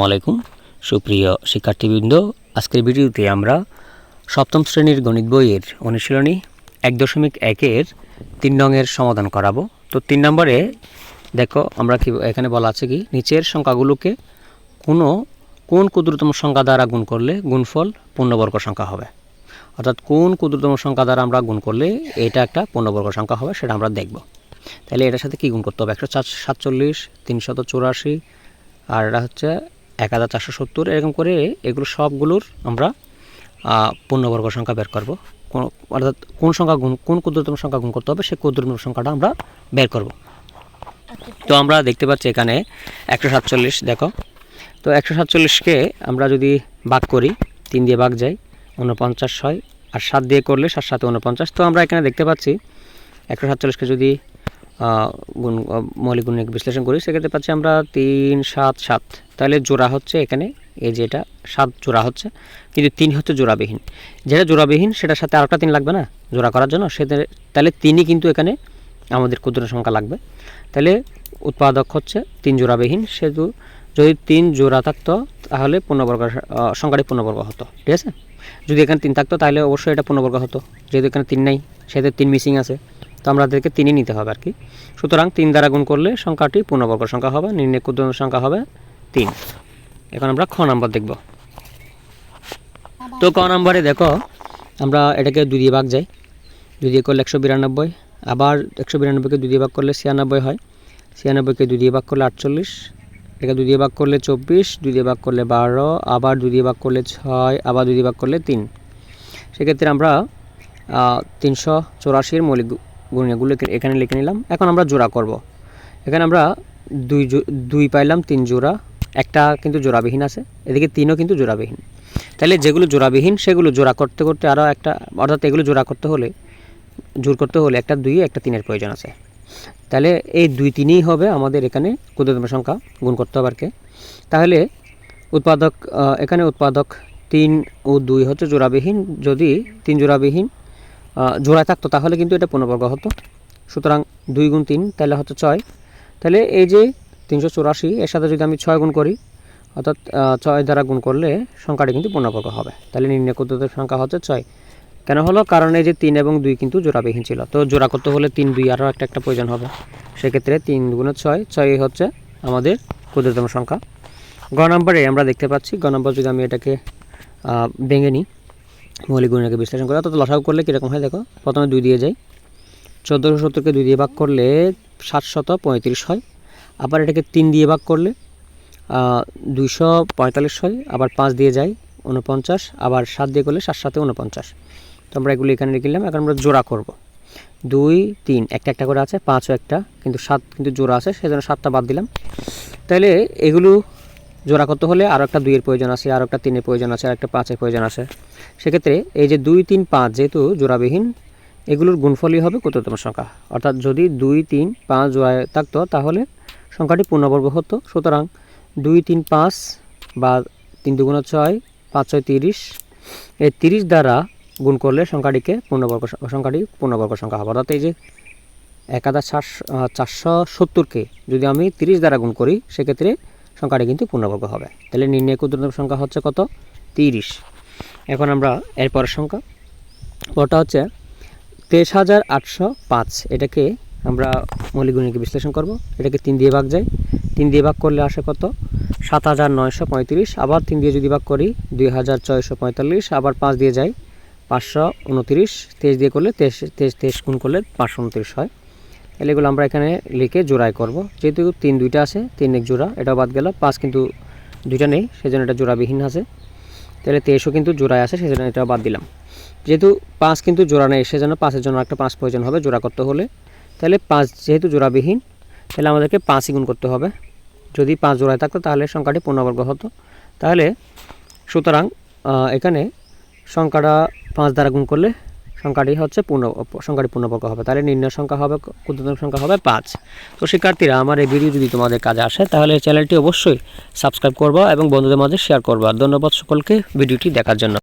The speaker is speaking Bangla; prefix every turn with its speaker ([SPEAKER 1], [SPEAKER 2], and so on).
[SPEAKER 1] আলাইকুম সুপ্রিয় শিক্ষার্থীবৃন্দ, আজকের ভিডিওতে আমরা সপ্তম শ্রেণীর গণিত বইয়ের অনুশীলনী 1.1-এর 3 নংয়ের সমাধান করাবো। তো 3 নম্বরে দেখো আমরা কি এখানে বলা আছে কি নিচের সংখ্যাগুলোকে কোন ক্ষুদ্রতম সংখ্যা দ্বারা গুণ করলে গুণফল পূর্ণবর্গ সংখ্যা হবে, অর্থাৎ কোন ক্ষুদ্রতম সংখ্যা দ্বারা আমরা গুণ করলে এটা একটা পূর্ণবর্গ সংখ্যা হবে সেটা আমরা দেখব। তাহলে এটার সাথে কি গুণ করতে হবে? 147, 384 আর এটা হচ্ছে 1470, এরকম করে এগুলো সবগুলোর আমরা পূর্ণবর্গ সংখ্যা বের করব। অর্থাৎ কোন ক্ষুদ্রতম সংখ্যা গুণ করতে হবে সেই ক্ষুদ্রতম সংখ্যাটা আমরা বের করব। তো আমরা দেখতে পাচ্ছি এখানে 147, দেখো তো 147কে আমরা যদি ভাগ করি, 3 দিয়ে ভাগ যায় 49 হয়, আর 7 দিয়ে করলে 7 7 49। তো আমরা এখানে দেখতে পাচ্ছি 147কে যদি মৌলিক গুণনীয়ক বিশ্লেষণ করি সেক্ষেত্রে পাচ্ছি আমরা 3 7 7, তাহলে জোড়া হচ্ছে এখানে এই যে এটা 7 জোড়া হচ্ছে, কিন্তু 3 হচ্ছে জোড়াবিহীন। যেটা জোড়াবিহীন সেটার সাথে আরেকটা 3 লাগবে না জোড়া করার জন্য, তাহলে 3ই কিন্তু এখানে আমাদের ক্ষুদ্র সংখ্যা লাগবে। তাহলে উৎপাদক হচ্ছে 3 জোড়াবিহীন, সেহেতু যদি 3 জোড়া থাকতো তাহলে পূর্ণবর্গ সংখ্যাটি পূর্ণবর্গ হতো, ঠিক আছে। যদি এখানে 3 থাকতো তাহলে অবশ্যই এটা পূর্ণবর্গ হতো, যেহেতু এখানে 3 নাই সেহেতু 3 মিসিং আছে, তো আমাদেরকে 3ই নিতে হবে আর কি। সুতরাং 3 দ্বারা গুণ করলে সংখ্যাটি পূর্ণবর্গ সংখ্যা হবে, নির্ণয় ক্ষুদ্রতম সংখ্যা হবে 3। এখন আমরা খ নম্বর দেখব। তো ক নম্বরে দেখো আমরা এটাকে 2 দিয়ে ভাগ যাই, 2 দিয়ে করলে 192, আবার 192কে 2 দিয়ে ভাগ করলে 96 হয়, 96কে 2 দিয়ে ভাগ করলে 48, এটাকে 2 দিয়ে ভাগ করলে 24, 2 দিয়ে ভাগ করলে 12, আবার 2 দিয়ে ভাগ করলে 6, আবার 2 দিয়ে ভাগ করলে 3। সেক্ষেত্রে আমরা 384-এর মৌলিক গুণনীয়কগুলো এখানে লিখে নিলাম। এখন আমরা জোড়া করব। এখানে আমরা 2 পাইলাম, 3 জোড়া, একটা কিন্তু জোড়াবিহীন আছে, এদিকে 3ও কিন্তু জোড়াবিহীন। তাহলে যেগুলো জোড়াবিহীন সেগুলো জোড়া করতে করতে আরও একটা, অর্থাৎ এগুলো জোড় করতে হলে একটা 2 একটা 3-এর প্রয়োজন আছে। তাহলে এই 2 3ই হবে আমাদের এখানে ক্ষুদ্রতম সংখ্যা গুণ করতে হবে আর কি। তাহলে এখানে উৎপাদক 3 ও 2 হচ্ছে জোড়াবিহীন, যদি 3 জোড়াবিহীন জোড়া থাকতো তাহলে কিন্তু এটা পূর্ণবর্গ হতো। সুতরাং 2 গুণ 3 তাহলে হচ্ছে 6। তাহলে এই যে 384 এর সাথে যদি আমি 6 গুণ করি, অর্থাৎ 6 দ্বারা গুণ করলে সংখ্যাটি কিন্তু পূর্ণবর্গ হবে। তাহলে নির্ণয় ক্ষুদ্রতম সংখ্যা হচ্ছে 6। কেন হলো? কারণ এই যে 3 এবং 2 কিন্তু জোড়াবিহীন ছিল, তো জোড়া করতে হলে 3 2 আরও একটা প্রয়োজন হবে। সেক্ষেত্রে 3 গুণে 6, 6 হচ্ছে আমাদের ক্ষুদ্রতম সংখ্যা। গ নম্বরে আমরা দেখতে পাচ্ছি, গ নম্বর যদি আমি এটাকে ভেঙে নিই, মৌলিক গুণনীয়কে বিশ্লেষণ করে, অর্থাৎ লসাগু করলে কীরকম হয় দেখো। প্রথমে 2 দিয়ে যাই, 1470কে 2 দিয়ে ভাগ করলে 735 হয়, আবার এটাকে 3 দিয়ে ভাগ করলে 245 হয়, আবার 5 দিয়ে যাই 49, আবার 7 দিয়ে করলে 7 7 49। তো আমরা এগুলো এখানে লিখলাম। এখন আমরা জোড়া করব। 2 3 একটা করে আছে, 5ও একটা, কিন্তু 7 কিন্তু জোড়া আছে, সেজন্য 7টা বাদ দিলাম। তাহলে এগুলো জোড়া করতে হলে আরও একটা 2-এর প্রয়োজন আছে, আরও একটা 3-এর প্রয়োজন আছে, আর একটা 5-এর প্রয়োজন আছে। সেক্ষেত্রে এই যে 2 3 5 যেহেতু জোড়াবিহীন, এগুলোর গুণফলই হবে ক্ষুদ্রতম সংখ্যা। অর্থাৎ যদি 2 3 5 জোড়ায় থাকতো তাহলে সংখ্যাটি পূর্ণবর্গ হতো। সুতরাং 2 3 5 বা 3 2 6, 5 6 30, এই 30 দ্বারা গুণ করলে সংখ্যাটি পূর্ণবর্গ সংখ্যা হবে। অর্থাৎ এই যে 1470কে যদি আমি 30 দ্বারা গুণ করি সেক্ষেত্রে সংখ্যাটি কিন্তু পূর্ণবর্গ হবে। তাহলে নির্ণয় ক্ষুদ্রতম সংখ্যা হচ্ছে কত? 30। এখন আমরা এরপরের সংখ্যা, ওটা হচ্ছে 23805। এটাকে আমরা মৌলিক গুণনীয়কে বিশ্লেষণ করব। এটাকে 3 দিয়ে ভাগ যায়, 3 দিয়ে ভাগ করলে আসে কত? 7935, আবার 3 দিয়ে যদি ভাগ করি 2645, আবার 5 দিয়ে যায় 529, 23 দিয়ে করলে 23 গুণ করলে 529 হয়। তাহলে এগুলো আমরা এখানে লিখে জোড়াই করব। যেহেতু 3 2টা আছে, 3 এক জোড়া, এটাও বাদ গেল। 5 কিন্তু 2টা নেই, সেজন্য এটা জোড়াবিহীন আছে। তাহলে 23ও কিন্তু জোড়ায় আছে, সেজন্য এটাও বাদ দিলাম। যেহেতু 5 কিন্তু জোড়া নেই, সেজন্য 5-এর জন্য একটা 5 প্রয়োজন হবে জোড়া করতে হলে। তাহলে 5 যেহেতু জোড়াবিহীন, তাহলে আমাদেরকে 5ই গুণ করতে হবে। যদি 5 জোড়ায় থাকতো তাহলে সংখ্যাটি পূর্ণবর্গ হতো। তাহলে সুতরাং এখানে সংখ্যাটা 5 দ্বারা গুণ করলে সংখ্যাটি হচ্ছে পূর্ণবর্গ হবে। তাহলে নির্ণয় সংখ্যা হবে, ক্ষুদ্রতম সংখ্যা হবে 5। তো শিক্ষার্থীরা, আমার এই ভিডিও যদি তোমাদের কাজে আসে তাহলে চ্যানেলটি অবশ্যই সাবস্ক্রাইব করবা এবং বন্ধুদের মাঝে শেয়ার করবা। ধন্যবাদ সকলকে ভিডিওটি দেখার জন্য।